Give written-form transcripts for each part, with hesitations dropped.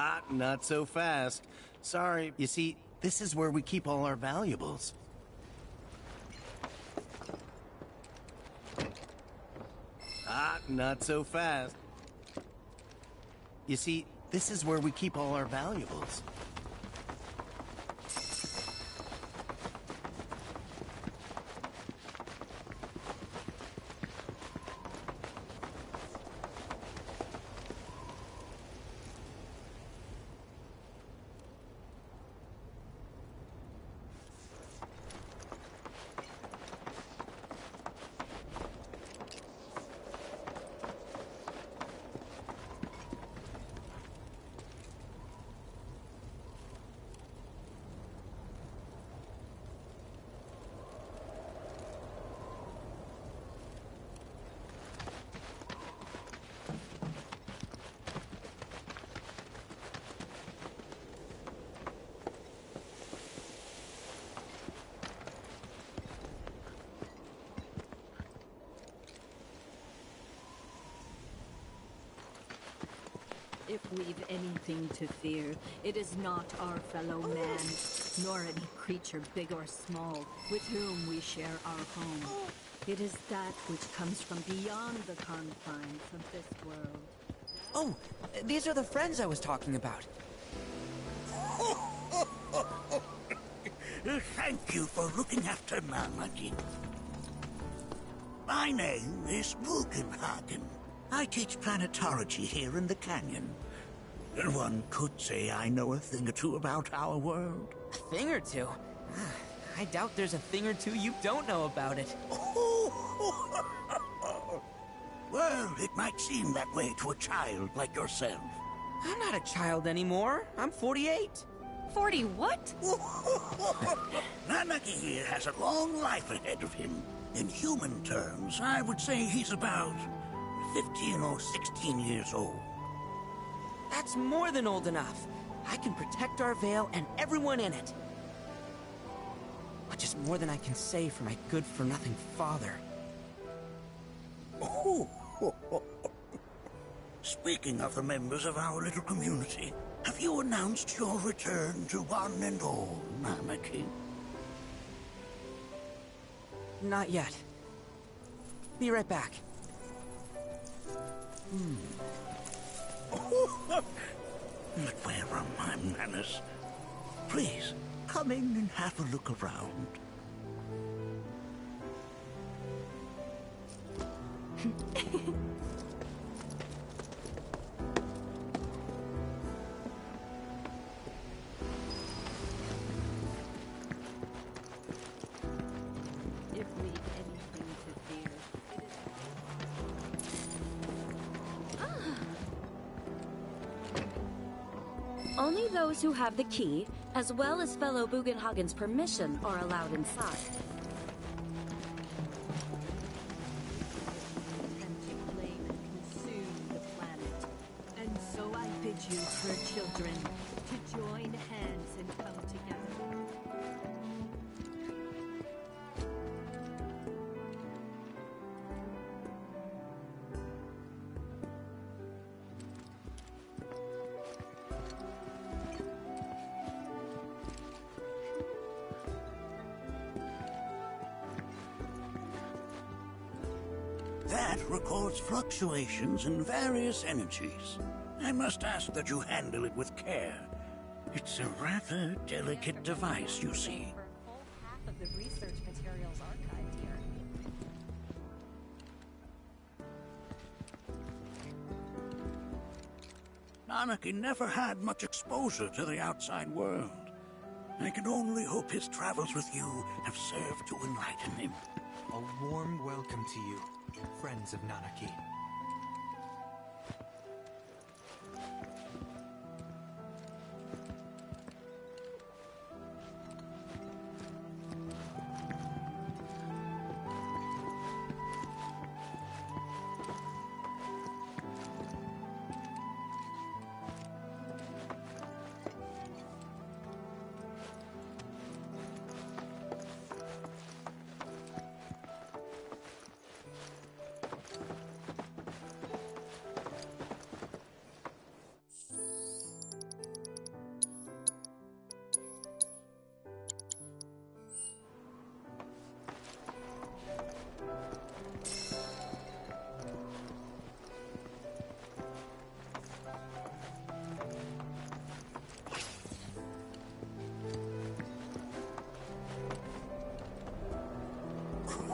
Ah, not so fast. Sorry, you see, this is where we keep all our valuables. Ah, not so fast. You see, this is where we keep all our valuables. If we've anything to fear, it is not our fellow man, nor any creature big or small, with whom we share our home. It is that which comes from beyond the confines of this world. Oh, these are the friends I was talking about. Thank you for looking after Mamakin. My name is Bugenhagen. I teach planetology here in the Cânion. One could say I know a thing or two about our world. A thing or two? I doubt there's a thing or two you don't know about it. Well, it might seem that way to a child like yourself. I'm not a child anymore. I'm 48. 40 what? Nanaki here has a long life ahead of him. In human terms, I would say he's about 15 or 16 years old. That's more than old enough. I can protect our Vale and everyone in it. Which is more than I can say for my good-for-nothing father. Speaking of the members of our little community, have you announced your return to one and all, Nanaki? Not yet. Be right back. But where are my manners? Please, come in and have a look around. If we've anything to fear, it is... Only those who have the key, as well as fellow Bugenhagen's permission, are allowed inside. And to flame and consume the planet. And so I bid you, her children, to join hands and come together. That records fluctuations in various energies. I must ask that you handle it with care. It's a rather delicate device, you see. For a full half of the research materials archived here. Nanaki never had much exposure to the outside world. I can only hope his travels with you have served to enlighten him. A warm welcome to you, friends of Nanaki.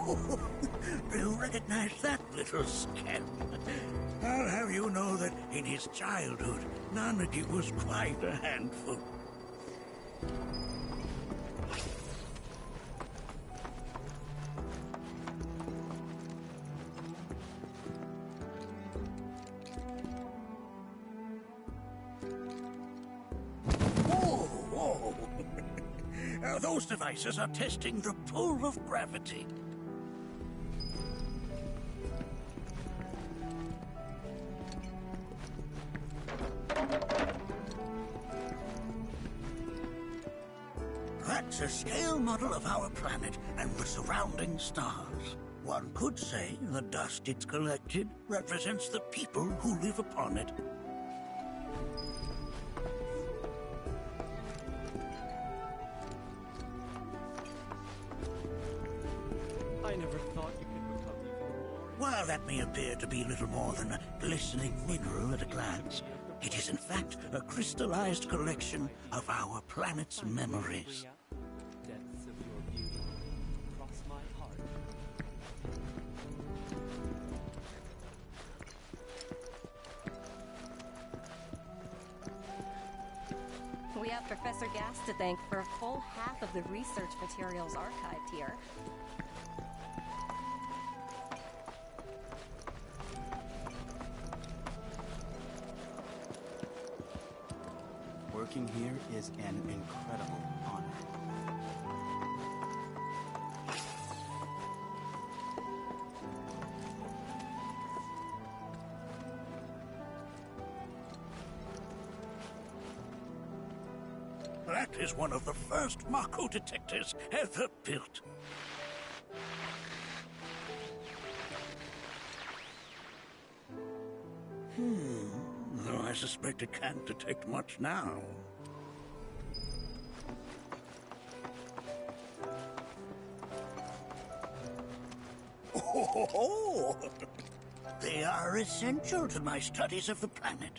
Oh, do you recognize that little scamp? I'll have you know that in his childhood, Nanagi was quite a handful. Whoa! Those devices are testing the pull of gravity. That's a scale model of our planet and the surrounding stars. One could say the dust it's collected represents the people who live upon it. I never thought you could become even more. While that may appear to be little more than a glistening mineral at a glance, it is in fact a crystallized collection of our planet's memories. Depths of your beauty cross my heart. We have Professor Gas to thank for a full half of the research materials archived here. Working here is an incredible honor. That is one of the first Mako detectors ever built. Though I suspect it can't detect much now. Oh, they are essential to my studies of the planet.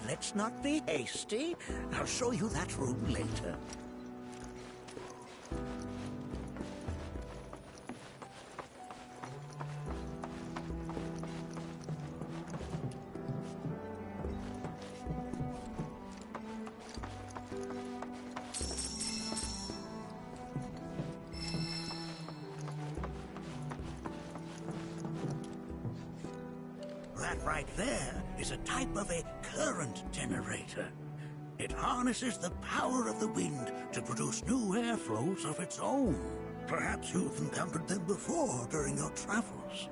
Let's not be hasty. I'll show you that room later. That right there is a type of a current generator. It harnesses the power of the wind to produce new airflows of its own. Perhaps you've encountered them before during your travels.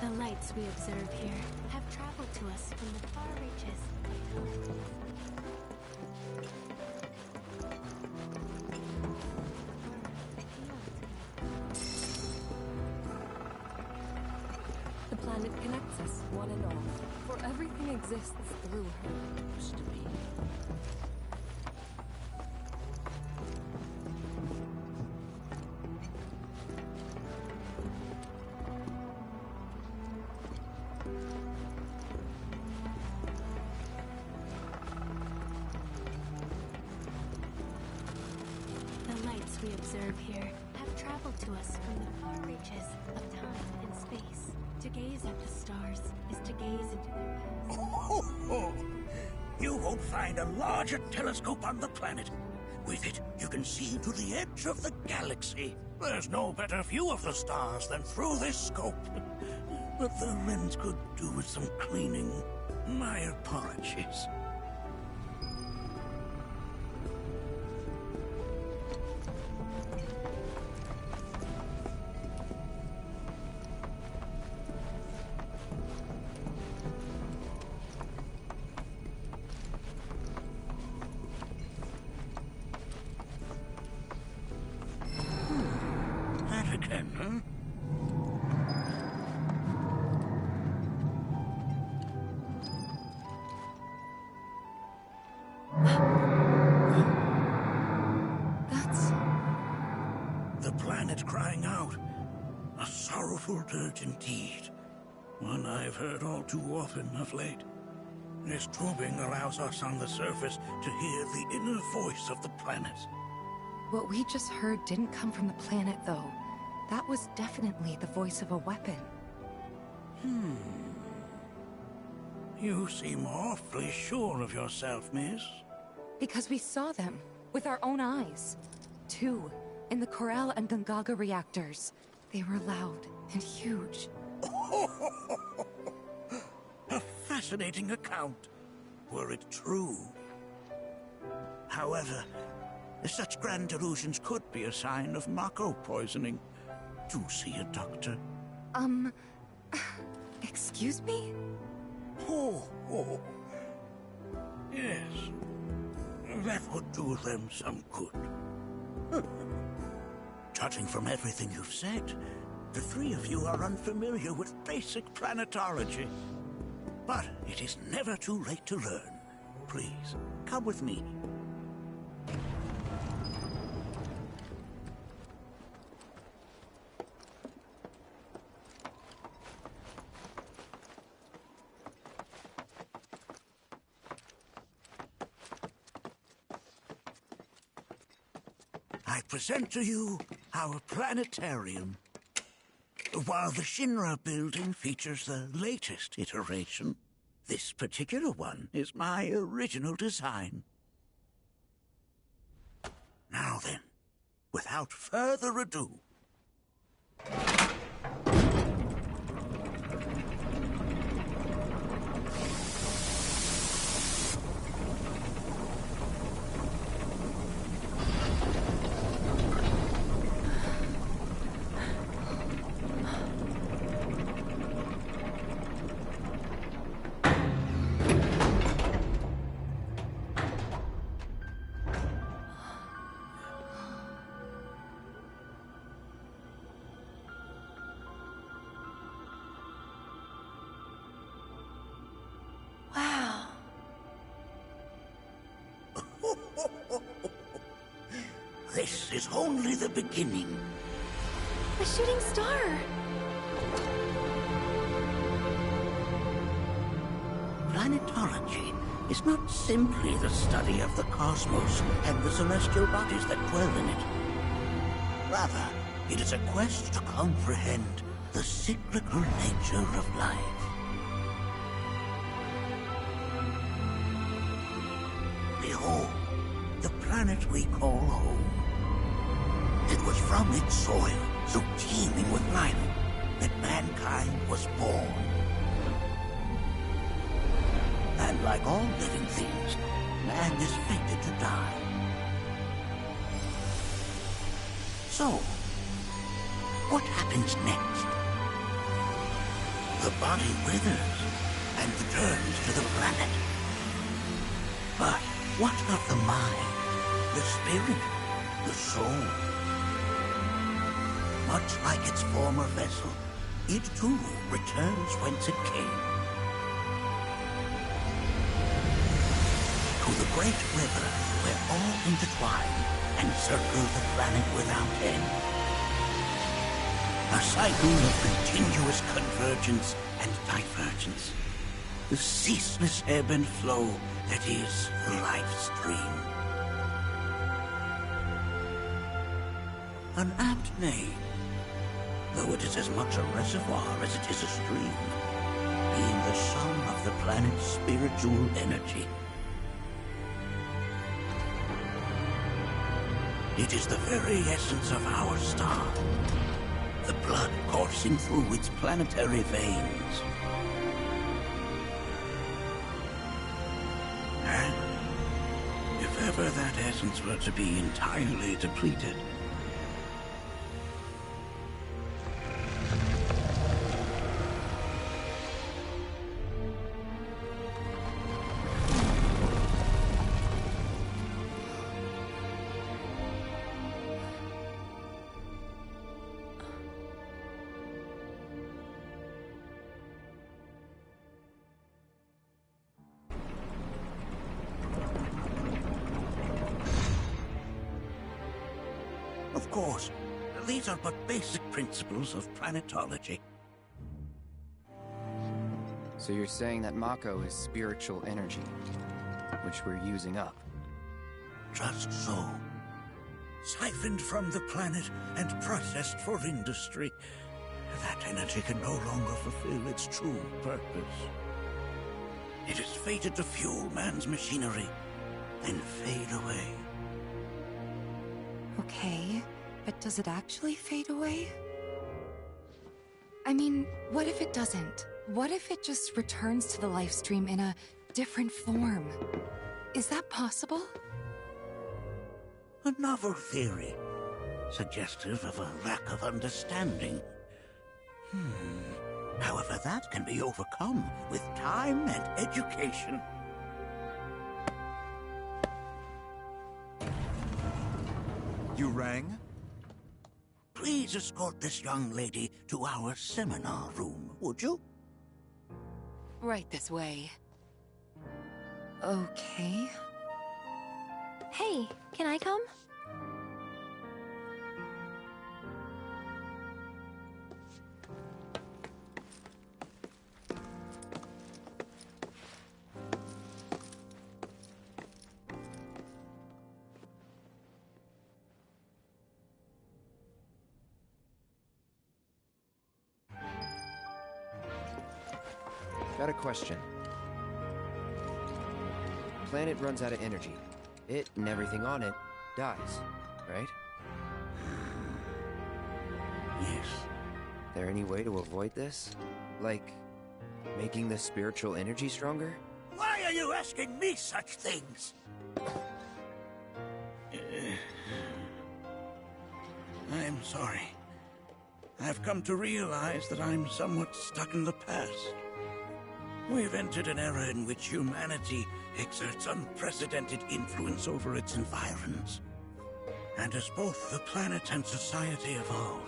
The lights we observe here have traveled to us from the far reaches of galaxies. The planet and it connects us, one and all. For everything exists through her. Used to be. The lights we observe here have traveled to us from the far reaches of time and space. To gaze at the stars is to gaze into their past. Oh. You won't find a larger telescope on the planet. With it, you can see to the edge of the galaxy. There's no better view of the stars than through this scope. But the lens could do with some cleaning. My apologies. That again, huh? That's... The planet crying out. A sorrowful dirge indeed. One I've heard all too often of late. This tubing allows us on the surface to hear the inner voice of the planet. What we just heard didn't come from the planet, though. That was definitely the voice of a weapon. You seem awfully sure of yourself, miss. Because we saw them, with our own eyes. 2, in the Corral and Gungaga reactors. They were loud and huge. A fascinating account, were it true. However, such grand delusions could be a sign of Mako poisoning. Do see a doctor. Excuse me? Oh. Yes. That would do them some good. Judging from everything you've said, the three of you are unfamiliar with basic planetology. But it is never too late to learn. Please, come with me. I present to you our planetarium. While the Shinra building features the latest iteration, this particular one is my original design. Now then, without further ado... Wow. This is only the beginning. A shooting star! Planetology is not simply the study of the cosmos and the celestial bodies that dwell in it. Rather, it is a quest to comprehend the cyclical nature of life. Behold, the planet we call home. It was from its soil, so teeming with life, that mankind was born. And like all living things, man is fated to die. So, what happens next? The body withers and returns to the planet. But what of the mind, the spirit, the soul? Much like its former vessel, it too returns whence it came. To the great river where all intertwine and circle the planet without end. A cycle of continuous convergence and divergence. The ceaseless ebb and flow that is the life stream. An apt name, though it is as much a reservoir as it is a stream, being the sum of the planet's spiritual energy. It is the very essence of our star, the blood coursing through its planetary veins. And if ever that essence were to be entirely depleted, of course, these are but basic principles of planetology. So you're saying that Mako is spiritual energy, which we're using up? Just so. Siphoned from the planet and processed for industry, that energy can no longer fulfill its true purpose. It is fated to fuel man's machinery, then fade away. Okay, but does it actually fade away? I mean, what if it doesn't? What if it just returns to the life stream in a different form? Is that possible? A novel theory, suggestive of a lack of understanding. However, that can be overcome with time and education. You rang? Please escort this young lady to our seminar room, would you? Right this way. Okay. Hey, can I come? Got a question. Planet runs out of energy. It and everything on it dies, right? Yes. There any way to avoid this? Like, making the spiritual energy stronger? Why are you asking me such things? I'm sorry. I've come to realize that I'm somewhat stuck in the past. We've entered an era in which humanity exerts unprecedented influence over its environs. And as both the planet and society evolve,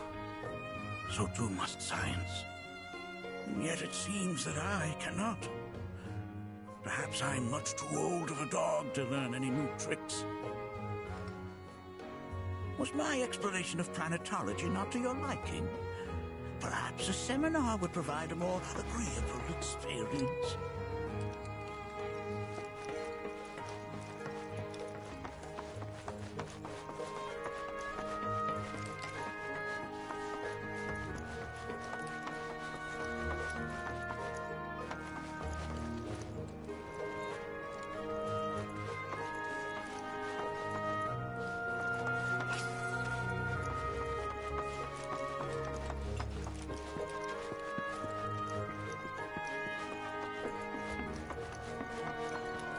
so too must science. And yet it seems that I cannot. Perhaps I'm much too old of a dog to learn any new tricks. Was my exploration of planetology not to your liking? Perhaps a seminar would provide a more agreeable experience.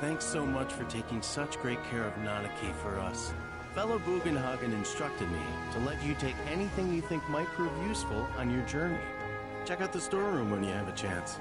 Thanks so much for taking such great care of Nanaki for us. Fellow Bugenhagen instructed me to let you take anything you think might prove useful on your journey. Check out the storeroom when you have a chance.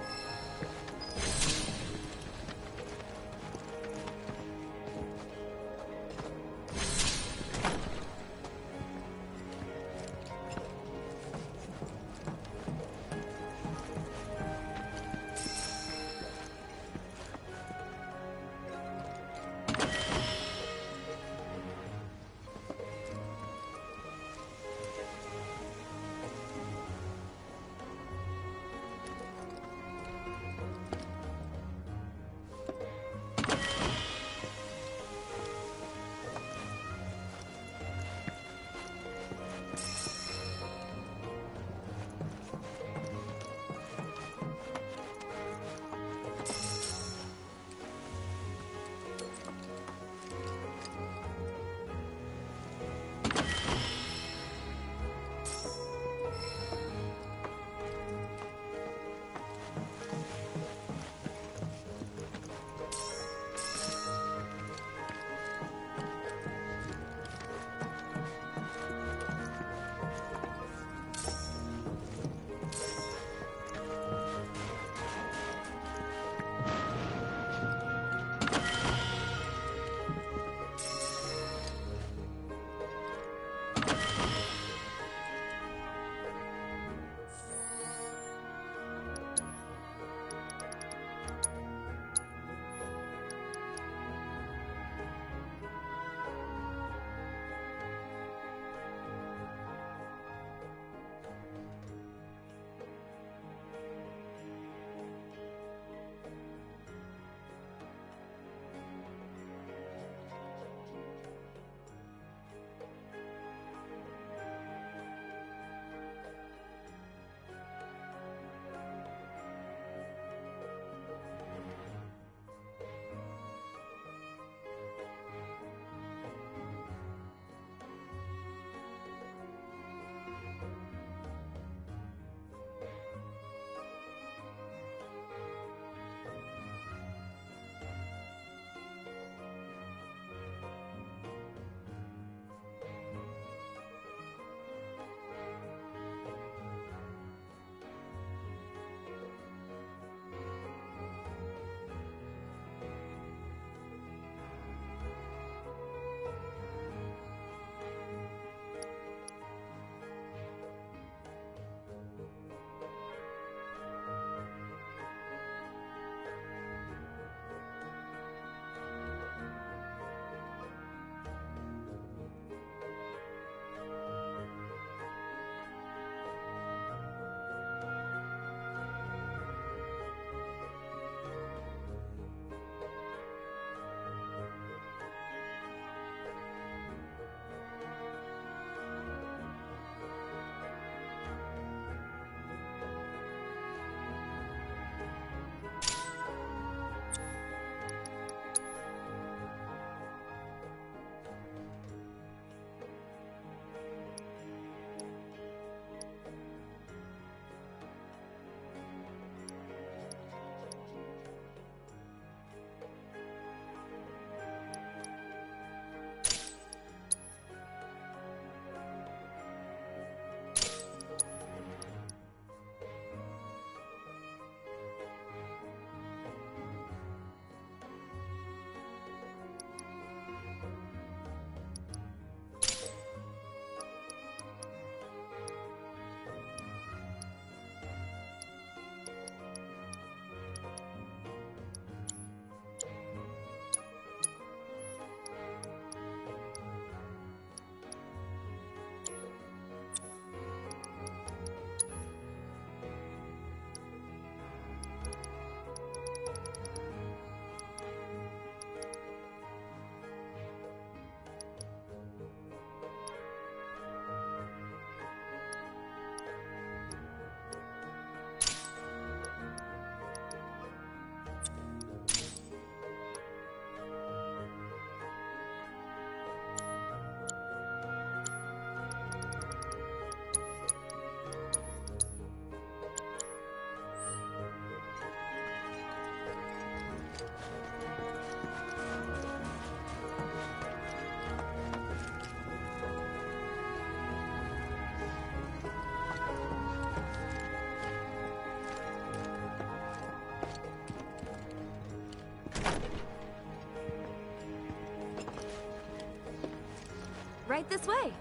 Right this way.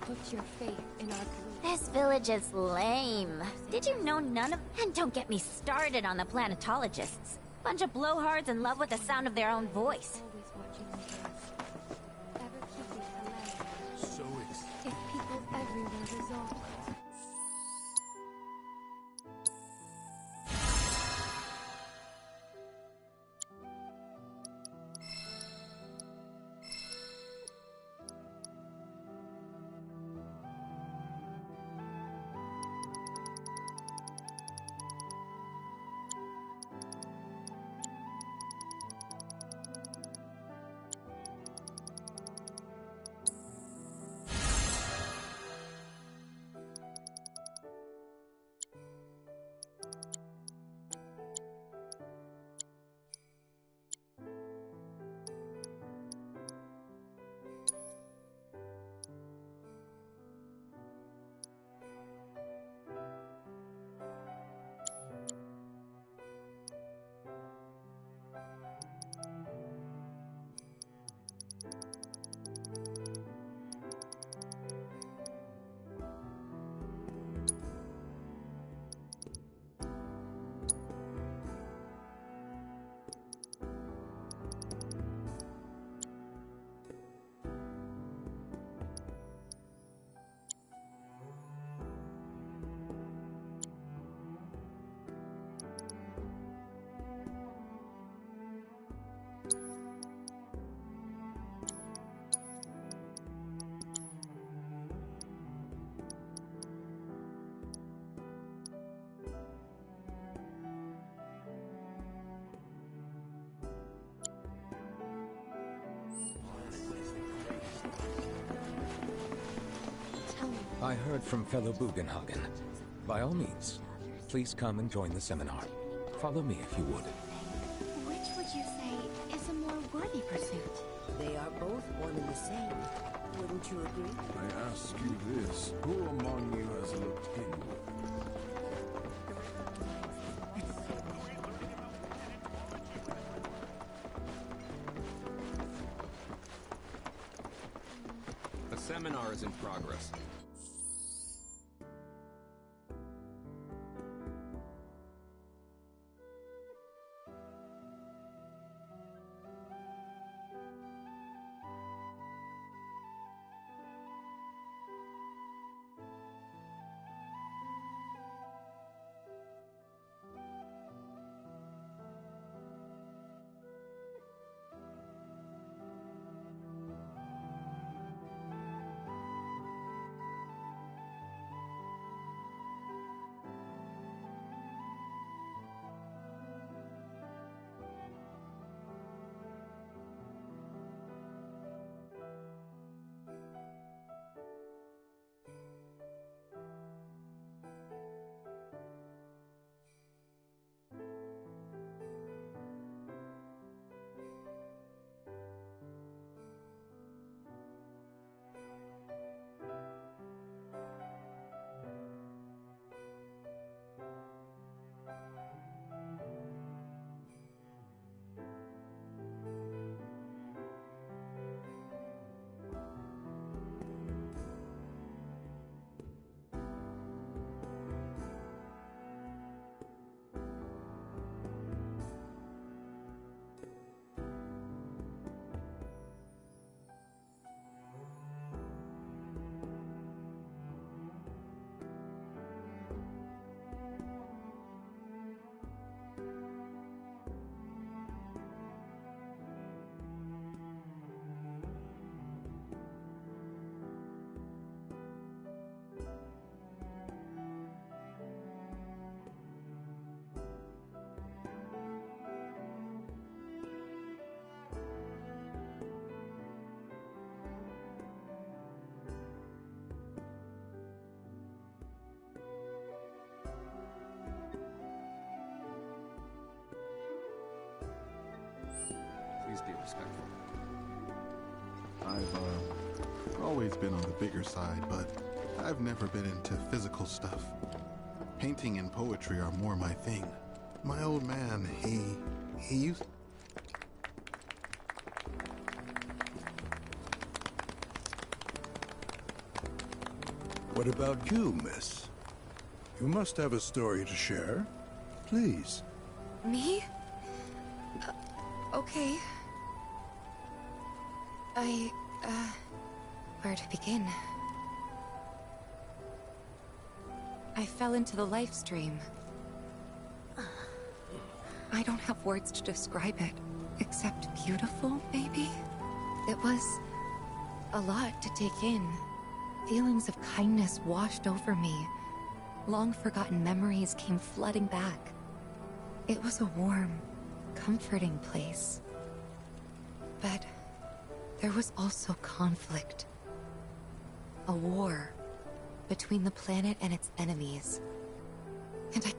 Put your faith in our group. This village is lame. Did you know none of... And don't get me started on the planetologists. Bunch of blowhards in love with the sound of their own voice. Always watching the birds. Ever keeping calamity. So If people everywhere resolve. I heard from fellow Bugenhagen. By all means, please come and join the seminar. Follow me if you would. Which would you say is a more worthy pursuit? They are both one and the same. Wouldn't you agree? I ask you this, who among you has looked inward? A seminar is in progress. Please be respectful. I've always been on the bigger side, but I've never been into physical stuff. Painting and poetry are more my thing. My old man, he used... What about you, miss? You must have a story to share. Please. Me? Okay. Where to begin? I fell into the life stream. I don't have words to describe it, except beautiful, maybe? It was a lot to take in. Feelings of kindness washed over me. Long-forgotten memories came flooding back. It was a warm, comforting place. But there was also conflict. A war between the planet and its enemies. And we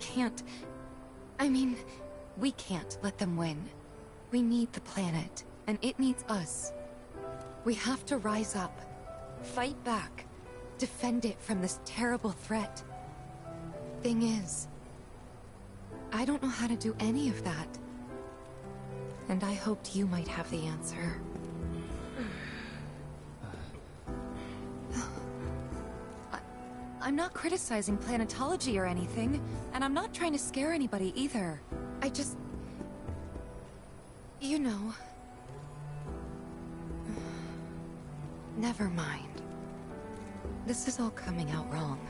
can't let them win. We need the planet, and it needs us. We have to rise up, fight back, defend it from this terrible threat. Thing is, I don't know how to do any of that. And I hoped you might have the answer. I'm not criticizing planetology or anything, and I'm not trying to scare anybody either. I just... you know... Never mind. This is all coming out wrong.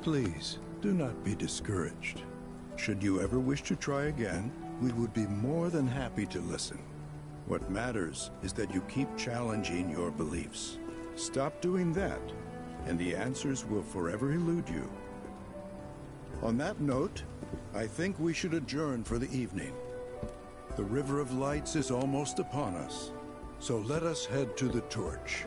Please, do not be discouraged. Should you ever wish to try again, we would be more than happy to listen. What matters is that you keep challenging your beliefs. Stop doing that, and the answers will forever elude you. On that note, I think we should adjourn for the evening. The River of Lights is almost upon us, so let us head to the torch.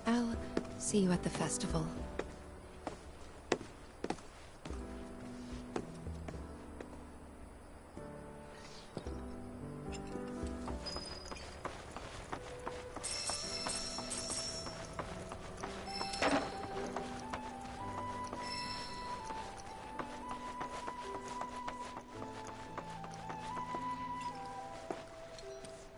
I'll see you at the festival.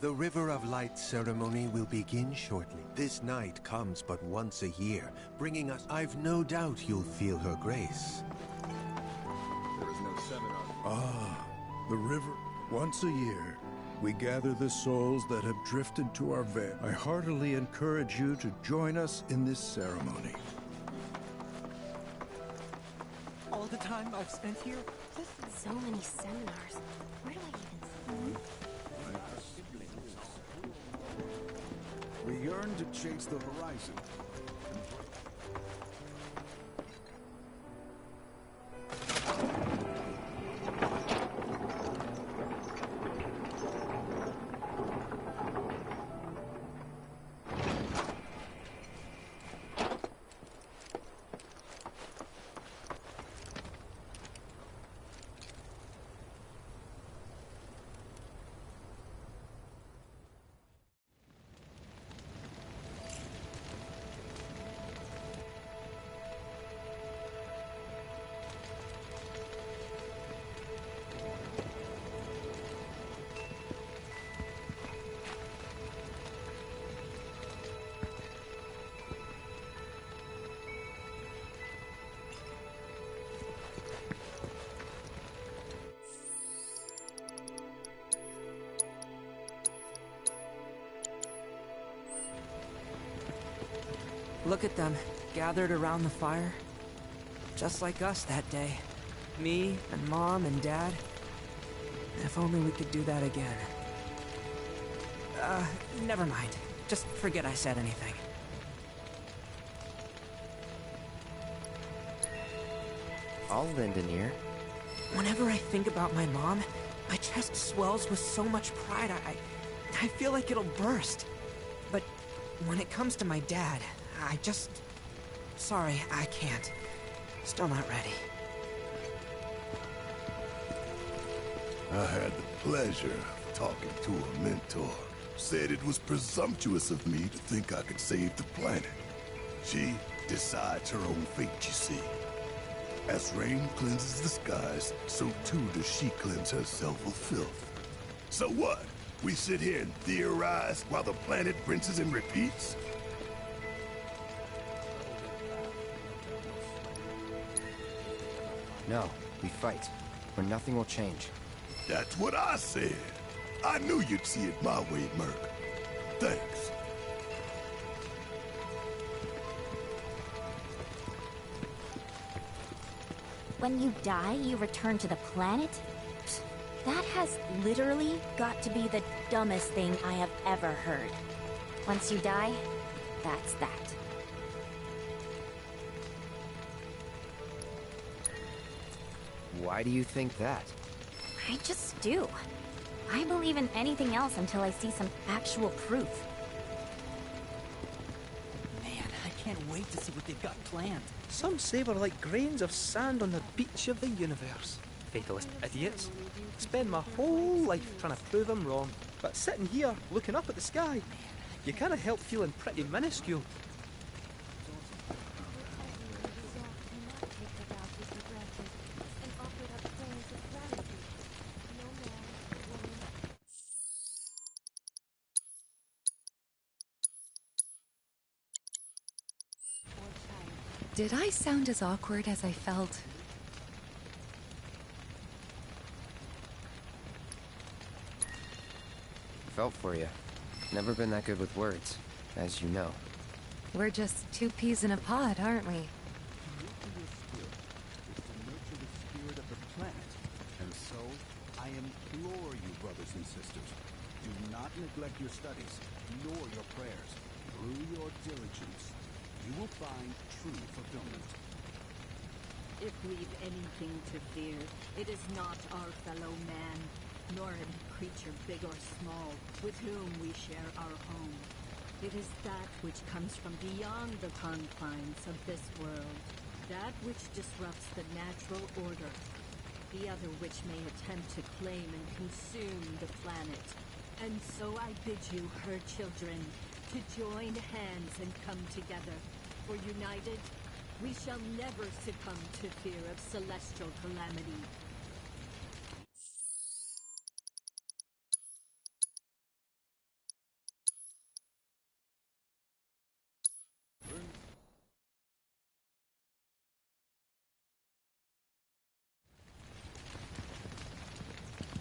The River of Light ceremony will begin shortly. This night comes but once a year, bringing us... I've no doubt you'll feel her grace. There is no seminar. Ah, the river. Once a year, we gather the souls that have drifted to our veil. I heartily encourage you to join us in this ceremony. All the time I've spent here? So many seminars. Where do I even start? We yearn to chase the horizon. Look at them, gathered around the fire. Just like us that day. Me, and Mom, and Dad. If only we could do that again. Never mind. Just forget I said anything. I'll lend an ear. Whenever I think about my mom, my chest swells with so much pride, I feel like it'll burst. But when it comes to my dad, I just... Sorry, I can't. Still not ready. I had the pleasure of talking to a mentor. Said it was presumptuous of me to think I could save the planet. She decides her own fate, you see. As rain cleanses the skies, so too does she cleanse herself of filth. So what? We sit here and theorize while the planet rinses and repeats? No, we fight, or nothing will change. That's what I said. I knew you'd see it my way, Merc. Thanks. When you die, you return to the planet? That has literally got to be the dumbest thing I have ever heard. Once you die, that's that. Why do you think that? I just do. I believe in anything else until I see some actual proof. Man, I can't wait to see what they've got planned. Some say we're like grains of sand on the beach of the universe. Fatalist idiots. Spend my whole life trying to prove I'm wrong, but sitting here, looking up at the sky, you can't help feeling pretty minuscule. Did I sound as awkward as I felt? Felt for you. Never been that good with words, as you know. We're just two peas in a pod, aren't we? And so, I implore you, brothers and sisters, do not neglect your studies, nor your prayers. Through your diligence, you will find true fulfillment. If we've anything to fear, it is not our fellow man, nor any creature big or small, with whom we share our home. It is that which comes from beyond the confines of this world, that which disrupts the natural order, the other which may attempt to claim and consume the planet. And so I bid you, her children, to join hands and come together, for united, we shall never succumb to fear of celestial calamity.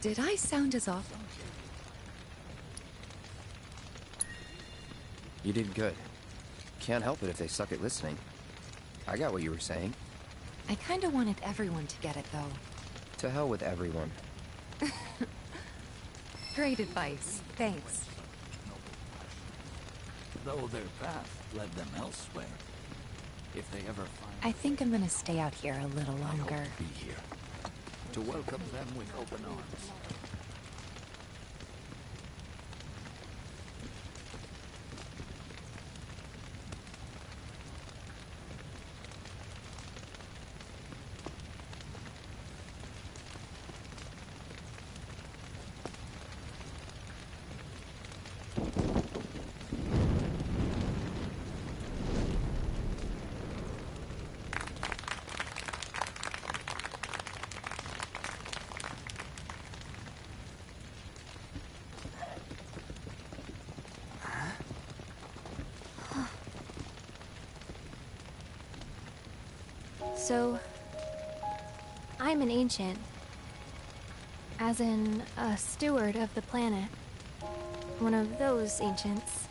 Did I sound as awful? You did good. Can't help it if they suck at listening. I got what you were saying. I kinda wanted everyone to get it, though. To hell with everyone. Great advice. Thanks. Though their path led them elsewhere. If they ever find... I think I'm gonna stay out here a little longer. I hope to be here to welcome them with open arms. So, I'm an ancient. As in, a steward of the planet. One of those ancients.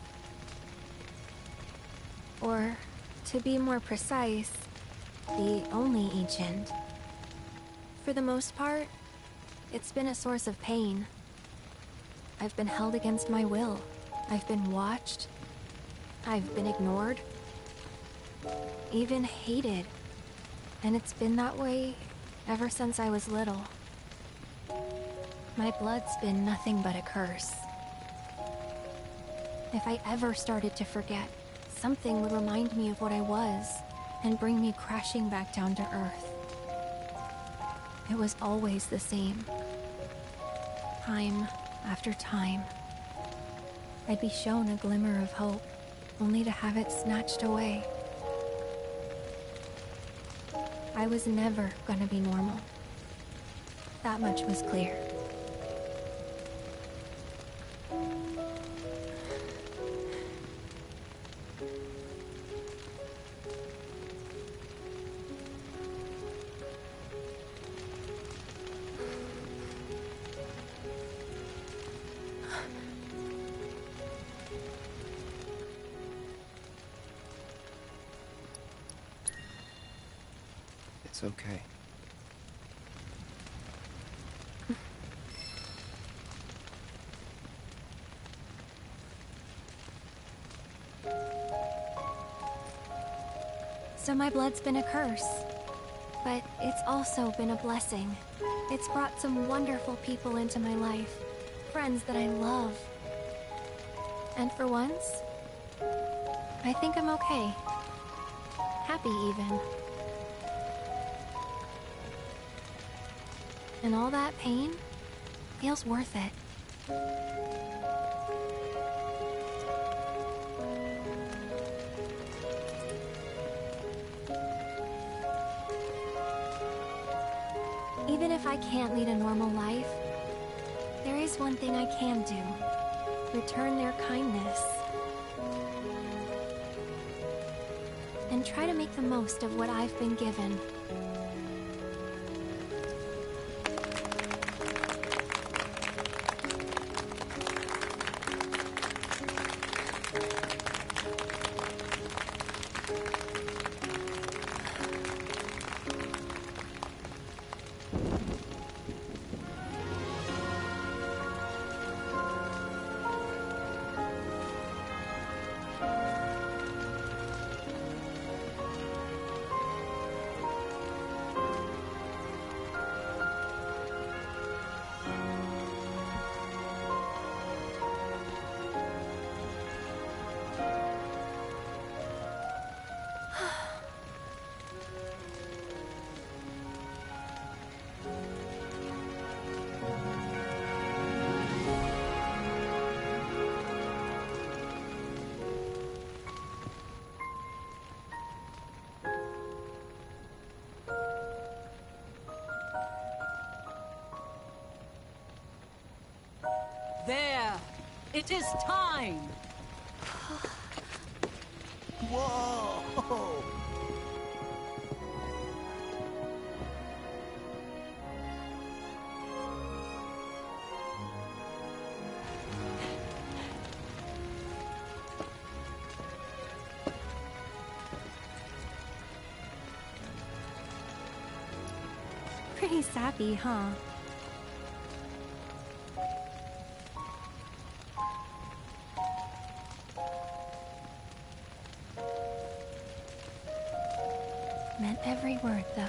Or, to be more precise, the only ancient. For the most part, it's been a source of pain. I've been held against my will. I've been watched. I've been ignored. Even hated. And it's been that way ever since I was little. My blood's been nothing but a curse. If I ever started to forget, something would remind me of what I was and bring me crashing back down to Earth. It was always the same. Time after time. I'd be shown a glimmer of hope, only to have it snatched away. I was never gonna be normal. That much was clear. It's okay. So my blood's been a curse, but it's also been a blessing. It's brought some wonderful people into my life, friends that I love. And for once, I think I'm okay. Happy even. And all that pain feels worth it. Even if I can't lead a normal life, there is one thing I can do. Return their kindness. And try to make the most of what I've been given. There! It is time! Whoa! Pretty sappy, huh? Meant every word, though.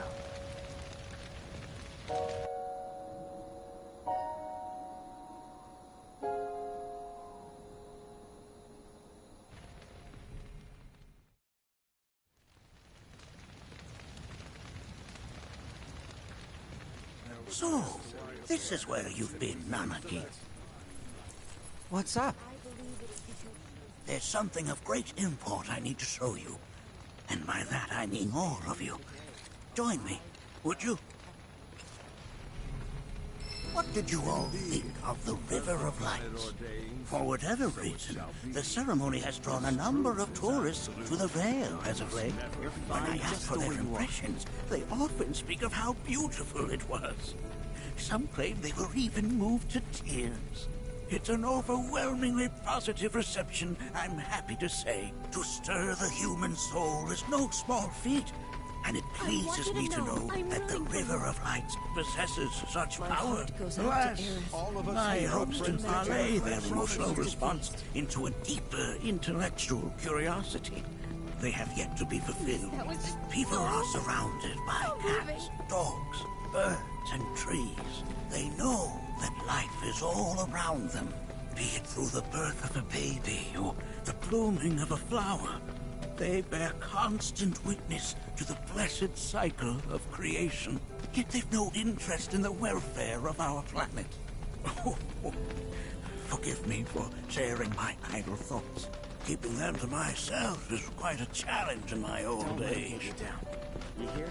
So, this is where you've been, Nanaki. What's up? There's something of great import I need to show you. And by that I mean all of you. Join me, would you? What did you all think of the River of Lights? For whatever reason, the ceremony has drawn a number of tourists to the Vale as of late. When I ask for their impressions, they often speak of how beautiful it was. Some claim they were even moved to tears. It's an overwhelmingly positive reception, I'm happy to say. To stir the human soul is no small feat, and it pleases me to know that the River of Lights possesses such power. Alas, my hopes to parlay their emotional response into a deeper intellectual curiosity. They have yet to be fulfilled. People are surrounded by cats, dogs, birds and trees. They know that life is all around them, be it through the birth of a baby or the blooming of a flower. They bear constant witness to the blessed cycle of creation, yet they've no interest in the welfare of our planet. Forgive me for sharing my idle thoughts. Keeping them to myself is quite a challenge in my old age. You hear?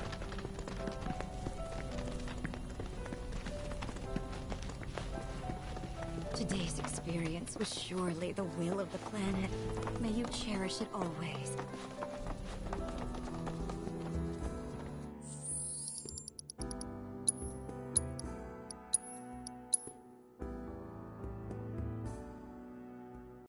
Today's experience was surely the will of the planet. May you cherish it always.